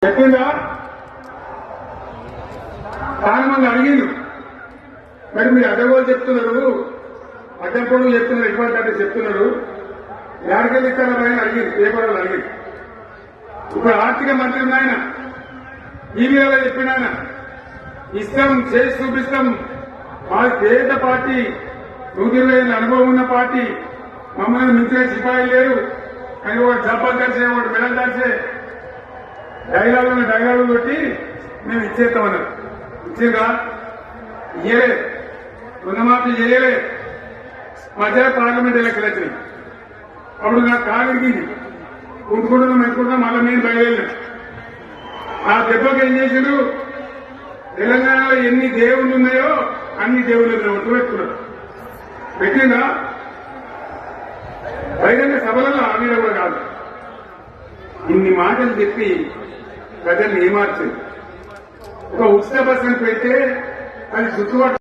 చెప్పిందా చాలా మంది అడిగిండు. మరి మీరు అడ్డగోలు చెప్తున్నారు, అడ్డంపొడుగు చెప్తున్నారు, ఎటువంటి అంటే చెప్తున్నారు, ఎక్కడికెళ్ళి ఇస్తారో ఆయన అడిగింది, పేపర్ వాళ్ళు అడిగింది. ఇప్పుడు ఆర్థిక మంత్రి ఆయన టీవీలో చెప్పిన ఆయన ఇస్తాం, చేసి చూపిస్తాం, మా పేద పార్టీ, 120 అనుభవం ఉన్న పార్టీ, మమ్మల్ని మించిన సిపాయిలు లేరు అని వాడు జబ్బలు కలిసే, వాడు మెడలు కలిసే డైలాగులు కొట్టి మేము ఇచ్చేస్తామన్నారు. ఇచ్చిందా? ఇయ్యలే. రుణమాఫీ చేయలే. మధ్యలో పార్లమెంట్ ఎన్నికలు వచ్చినాయి. అప్పుడు నాకు కాగలిగింది, కుంటుకుంటున్నాం మళ్ళీ నేను బయలుదేరిన. ఆ దెబ్బకి ఏం చేశారు, తెలంగాణలో ఎన్ని దేవుళ్ళు ఉన్నాయో అన్ని దేవుళ్ళు ఒట్టు పెట్టుకున్నారు. పెట్టిందా? బహిరంగ సభలలో ఆ మీద కూడా కాదు. ఇన్ని మాటలు చెప్పి ప్రజల్ని ఏమార్చింది. ఒక ఉచిత బస్సును పెడితే అది చుట్టుబాటు